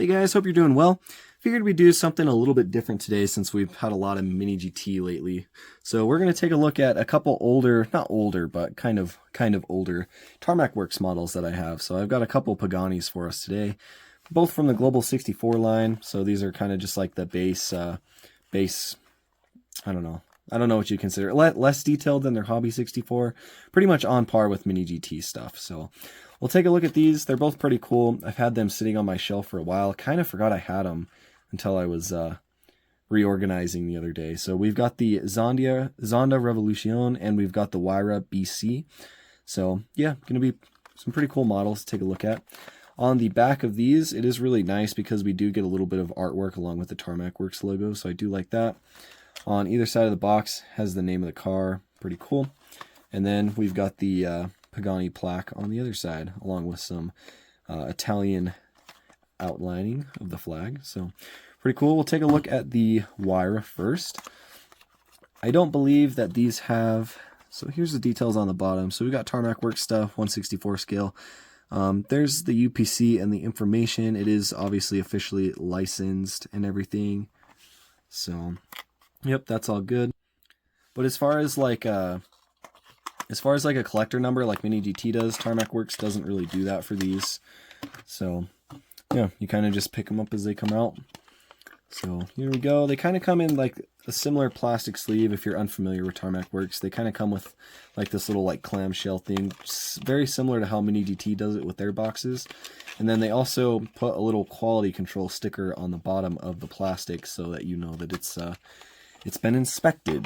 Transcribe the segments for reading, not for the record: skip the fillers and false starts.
Hey guys, hope you're doing well. Figured we'd do something a little bit different today since we've had a lot of mini GT lately. So we're going to take a look at a couple older, not older, but kind of older Tarmac Works models that I have. So I've got a couple Paganis for us today, both from the Global 64 line. So these are kind of just like the base, I don't know what you consider. Less detailed than their Hobby 64. Pretty much on par with mini GT stuff. So we'll take a look at these. They're both pretty cool. I've had them sitting on my shelf for a while. Kind of forgot I had them until I was reorganizing the other day. So we've got the Zonda Revolucion and we've got the Huayra BC. So yeah, going to be some pretty cool models to take a look at. On the back of these, it is really nice because we do get a little bit of artwork along with the Tarmac Works logo. So I do like that. On either side of the box has the name of the car. Pretty cool. And then we've got the Pagani plaque on the other side, along with some Italian outlining of the flag. So pretty cool. We'll take a look at the Huayra first. I don't believe that these have... So here's the details on the bottom. So we've got Tarmac Works stuff, 1/64 scale. There's the UPC and the information. It is obviously officially licensed and everything. So, yep, that's all good. But as far as like a collector number like Mini GT does, Tarmac Works doesn't really do that for these. So, yeah, you kind of just pick them up as they come out. So here we go. They kind of come in like a similar plastic sleeve. If you're unfamiliar with Tarmac Works, they kind of come with like this little like clamshell thing, very similar to how Mini GT does it with their boxes. And then they also put a little quality control sticker on the bottom of the plastic so that you know that it's been inspected.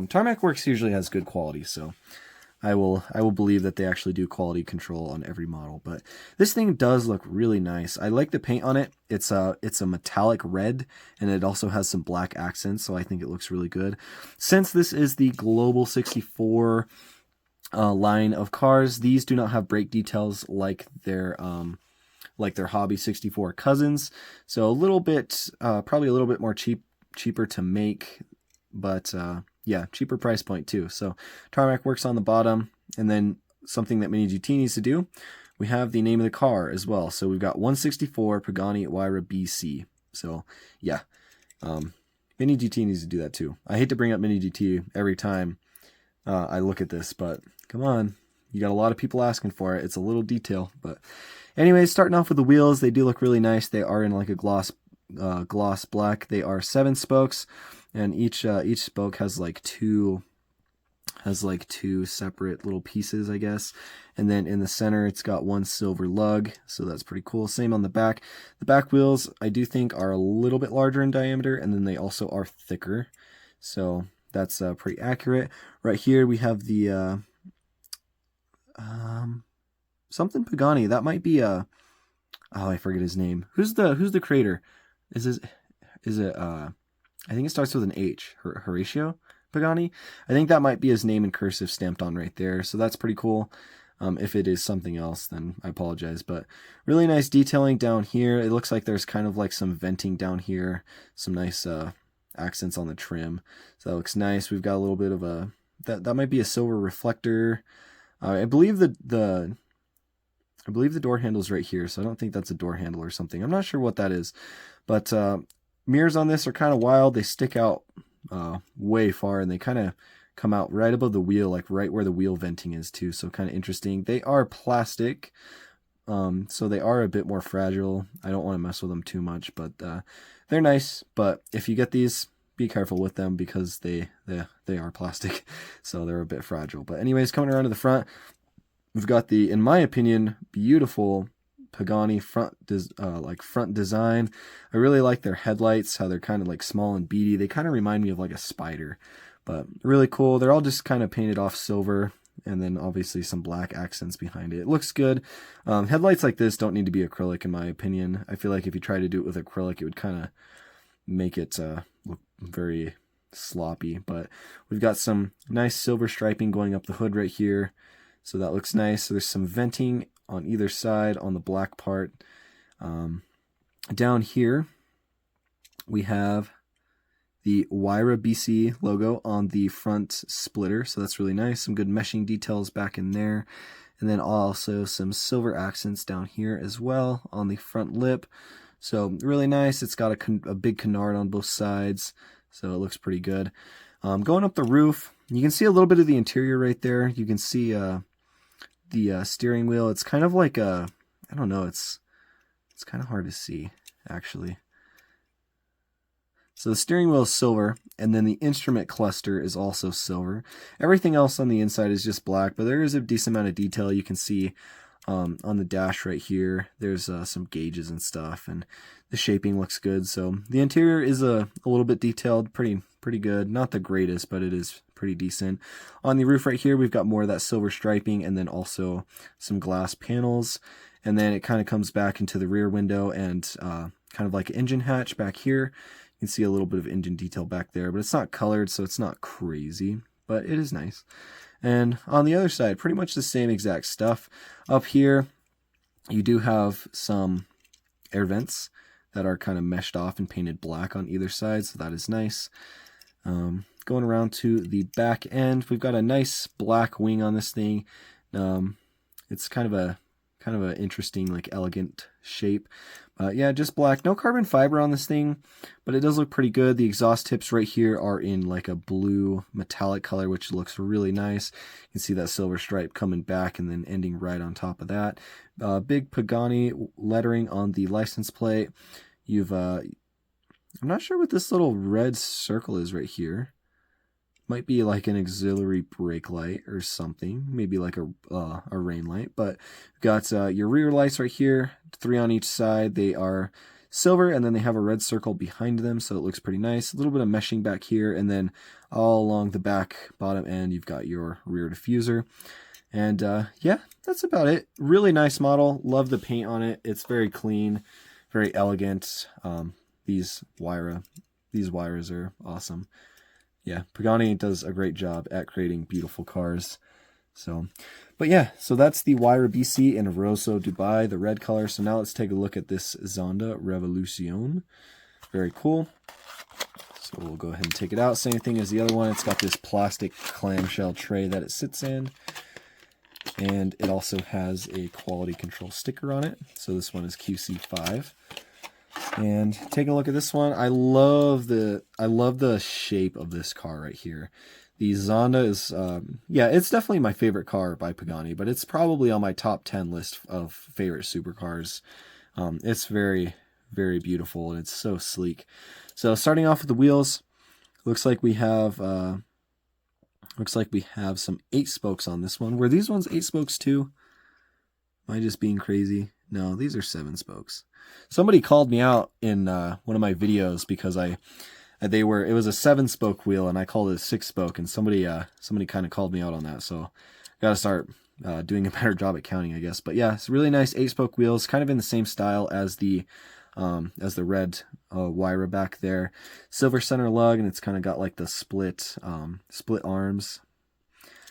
Tarmac Works usually has good quality, so I will believe that they actually do quality control on every model. But this thing does look really nice. I like the paint on it. It's a metallic red, and it also has some black accents, so I think it looks really good. Since this is the Global 64 line of cars, these do not have brake details like their Hobby 64 cousins. So a little bit, probably a little bit more cheaper to make, but yeah, cheaper price point too. So Tarmac Works on the bottom, and then something that Mini GT needs to do, we have the name of the car as well. So we've got 1/64 Pagani Huayra BC. So yeah, Mini GT needs to do that too. I hate to bring up Mini GT every time I look at this, but come on, you got a lot of people asking for it. It's a little detail, but anyways, starting off with the wheels, they do look really nice. They are in like a gloss black. They are 7 spokes. And each spoke has like two separate little pieces, I guess. And then in the center, it's got one silver lug, so that's pretty cool. Same on the back. The back wheels, I do think, are a little bit larger in diameter, and then they also are thicker. So that's pretty accurate. Right here, we have the something Pagani. That might be oh, I forget his name. Who's the creator? Is it I think it starts with an H. Horatio Pagani. I think that might be his name in cursive stamped on right there. So that's pretty cool. If it is something else, then I apologize. But really nice detailing down here. It looks like there's kind of like some venting down here. Some nice accents on the trim. So that looks nice. We've got a little bit of a... That might be a silver reflector. I believe the door handle's right here. So I don't think that's a door handle or something. I'm not sure what that is. But... mirrors on this are kind of wild. They stick out way far, and they kind of come out right above the wheel, like right where the wheel venting is too. So kind of interesting. They are plastic, so they are a bit more fragile. I don't want to mess with them too much, but they're nice. But if you get these, be careful with them because they are plastic, so they're a bit fragile. But anyways, coming around to the front, we've got the, in my opinion, beautiful Pagani front design. I really like their headlights, how they're kind of like small and beady. They kind of remind me of like a spider, but really cool. They're all just kind of painted off silver, and then obviously some black accents behind it. It looks good. Headlights like this don't need to be acrylic in my opinion. I feel like if you try to do it with acrylic, it would kind of make it look very sloppy, but we've got some nice silver striping going up the hood right here. So that looks nice. So there's some venting on either side on the black part. Down here, we have the Huayra BC logo on the front splitter. So that's really nice. Some good meshing details back in there. And then also some silver accents down here as well on the front lip. So really nice. It's got a big canard on both sides, so it looks pretty good. Going up the roof, you can see a little bit of the interior right there. You can see the steering wheel. It's kind of like a, I don't know, it's kind of hard to see, actually. So the steering wheel is silver, and then the instrument cluster is also silver. Everything else on the inside is just black, but there is a decent amount of detail. You can see on the dash right here, there's some gauges and stuff, and the shaping looks good. So the interior is a little bit detailed, pretty good. Not the greatest, but it is pretty decent. On the roof right here, we've got more of that silver striping, and then also some glass panels. And then it kind of comes back into the rear window and kind of like an engine hatch back here. You can see a little bit of engine detail back there, but it's not colored, so it's not crazy, but it is nice. And on the other side, pretty much the same exact stuff. Up here, you do have some air vents that are kind of meshed off and painted black on either side, so that is nice. Going around to the back end, we've got a nice black wing on this thing. It's kind of an interesting, like, elegant shape. Yeah, just black. No carbon fiber on this thing, but it does look pretty good. The exhaust tips right here are in like a blue metallic color, which looks really nice. You can see that silver stripe coming back and then ending right on top of that. Big Pagani lettering on the license plate. You've, I'm not sure what this little red circle is right here. Might be like an auxiliary brake light or something, maybe like a rain light. But we've got your rear lights right here, 3 on each side. They are silver, and then they have a red circle behind them, so it looks pretty nice. A little bit of meshing back here, and then all along the back bottom end, you've got your rear diffuser. And yeah, that's about it. Really nice model. Love the paint on it. It's very clean, very elegant. These Huayras are awesome. Yeah, Pagani does a great job at creating beautiful cars. So, but yeah, so that's the Huayra BC in Rosso, Dubai, the red color. So now let's take a look at this Zonda Revolucion. Very cool. So we'll go ahead and take it out. Same thing as the other one. It's got this plastic clamshell tray that it sits in. And it also has a quality control sticker on it. So this one is QC5. And take a look at this one. I love the shape of this car right here. The Zonda is, yeah, it's definitely my favorite car by Pagani, but it's probably on my top 10 list of favorite supercars. It's very, very beautiful, and it's so sleek. So starting off with the wheels, looks like we have some 8 spokes on this one. Were these ones 8 spokes too? Am I just being crazy? No, these are 7 spokes. Somebody called me out in one of my videos because it was a 7-spoke wheel and I called it a 6-spoke, and somebody kind of called me out on that. So got to start doing a better job at counting, I guess. But yeah, it's really nice 8-spoke wheels, kind of in the same style as the red Huayra back there. Silver center lug, and it's kind of got like the split arms.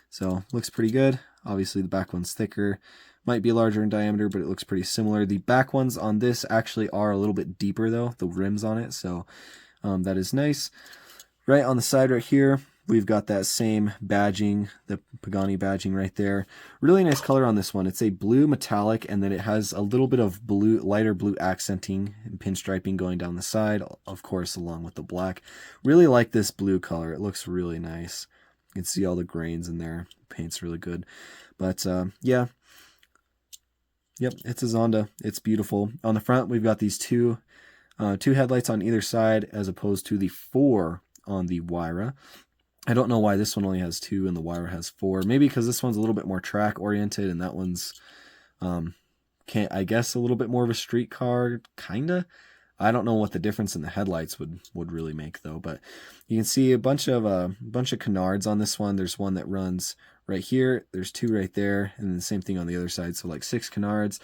So looks pretty good. Obviously the back one's thicker. Might be larger in diameter, but it looks pretty similar. The back ones on this actually are a little bit deeper though, the rims on it, so that is nice. Right on the side right here, we've got that same badging, the Pagani badging right there. Really nice color on this one. It's a blue metallic, and then it has a little bit of blue, lighter blue accenting and pinstriping going down the side, of course, along with the black. Really like this blue color. It looks really nice. You can see all the grains in there. Paint's really good. But yeah. Yep, it's a Zonda. It's beautiful. On the front, we've got these two headlights on either side, as opposed to the 4 on the Huayra. I don't know why this one only has 2 and the Huayra has 4. Maybe because this one's a little bit more track oriented, and that one's, I guess, a little bit more of a street car, kinda. I don't know what the difference in the headlights would really make though. But you can see a bunch of canards on this one. There's one that runs right here, there's 2 right there, and then the same thing on the other side, so like 6 canards.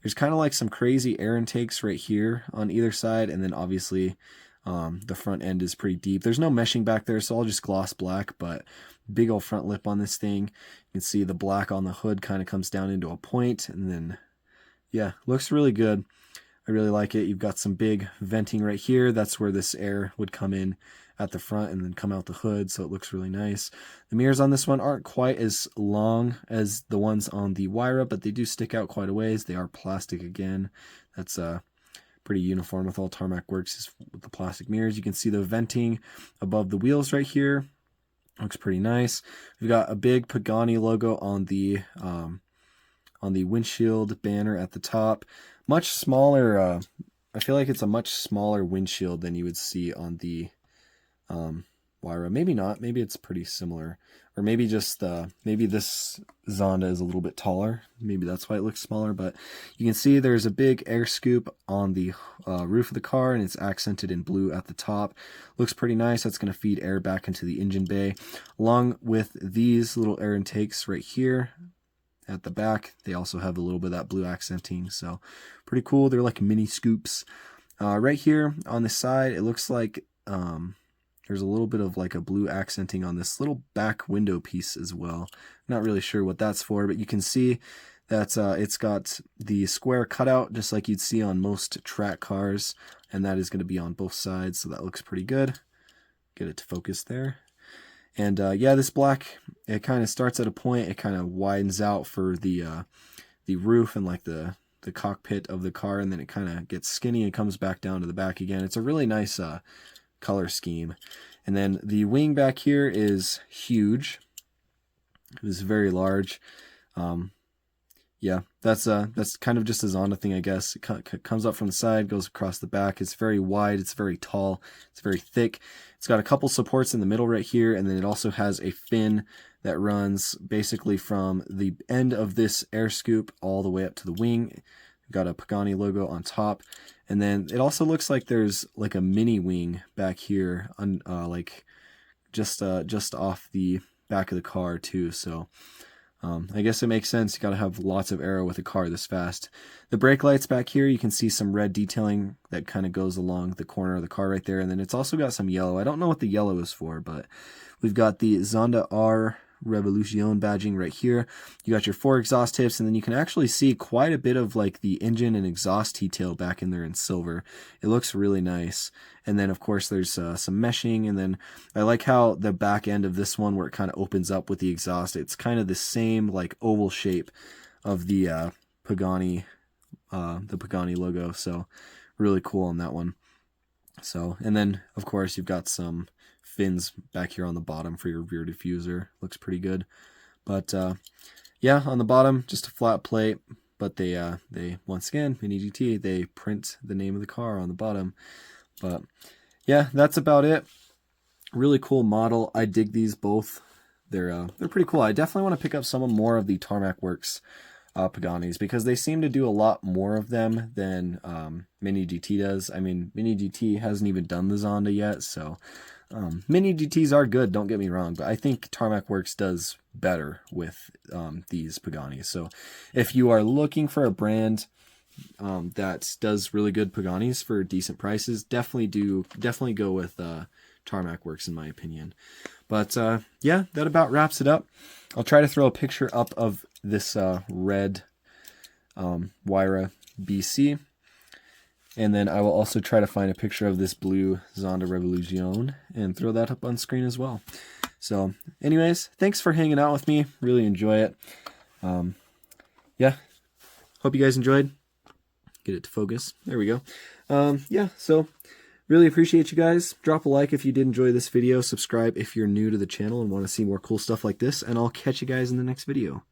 There's kind of like some crazy air intakes right here on either side, and then obviously the front end is pretty deep. There's no meshing back there, so I'll just gloss black, but big old front lip on this thing. You can see the black on the hood kind of comes down into a point, and then yeah, looks really good. I really like it. You've got some big venting right here. That's where this air would come in at the front and then come out the hood, so it looks really nice. The mirrors on this one aren't quite as long as the ones on the Huayra, but they do stick out quite a ways. They are plastic again. That's pretty uniform with all Tarmac Works is with the plastic mirrors. You can see the venting above the wheels right here. Looks pretty nice. We've got a big Pagani logo on the windshield banner at the top. Much smaller. I feel like it's a much smaller windshield than you would see on the Huayra. Maybe not. Maybe it's pretty similar. Or maybe just maybe this Zonda is a little bit taller. Maybe that's why it looks smaller. But you can see there's a big air scoop on the roof of the car, and it's accented in blue at the top. Looks pretty nice. That's going to feed air back into the engine bay, along with these little air intakes right here at the back. They also have a little bit of that blue accenting, so pretty cool. They're like mini scoops. Right here on the side, it looks like there's a little bit of like a blue accenting on this little back window piece as well. Not really sure what that's for, but you can see that it's got the square cutout just like you'd see on most track cars, and that is going to be on both sides, so that looks pretty good. Get it to focus there. And yeah, this black, it kind of starts at a point, it kind of widens out for the roof and like the cockpit of the car, and then it kind of gets skinny and comes back down to the back again. It's a really nice color scheme. And then the wing back here is huge. It is very large. Yeah, that's kind of just a Zonda thing, I guess. It comes up from the side, goes across the back. It's very wide, it's very tall, it's very thick. It's got a couple supports in the middle right here, and then it also has a fin that runs basically from the end of this air scoop all the way up to the wing. We've got a Pagani logo on top, and then it also looks like there's like a mini wing back here, like just off the back of the car too. So I guess it makes sense. You got to have lots of aero with a car this fast. The brake lights back here, you can see some red detailing that kind of goes along the corner of the car right there, and then it's also got some yellow. I don't know what the yellow is for, but we've got the Zonda Revolucion badging right here. You got your 4 exhaust tips, and then you can actually see quite a bit of like the engine and exhaust detail back in there in silver. It looks really nice. And then of course there's some meshing, and then I like how the back end of this one, where it kind of opens up with the exhaust, it's kind of the same like oval shape of the Pagani logo. So really cool on that one. So, and then of course you've got some fins back here on the bottom for your rear diffuser. Looks pretty good. But yeah, on the bottom, just a flat plate. But they once again, Mini GT, they print the name of the car on the bottom. But yeah, that's about it. Really cool model. I dig these both. They're pretty cool. I definitely want to pick up some more of the Tarmac Works Paganis, because they seem to do a lot more of them than Mini GT does. I mean, Mini GT hasn't even done the Zonda yet, so Mini GTs are good, don't get me wrong, but I think Tarmac Works does better with these Paganis. So if you are looking for a brand that does really good Paganis for decent prices, definitely go with Tarmac Works in my opinion. But yeah, that about wraps it up. I'll try to throw a picture up of this red Huayra BC. And then I will also try to find a picture of this blue Zonda Revolucion and throw that up on screen as well. So anyways, thanks for hanging out with me. Really enjoy it. Yeah, hope you guys enjoyed. Get it to focus. There we go. Yeah, so really appreciate you guys. Drop a like if you did enjoy this video. Subscribe if you're new to the channel and want to see more cool stuff like this. And I'll catch you guys in the next video.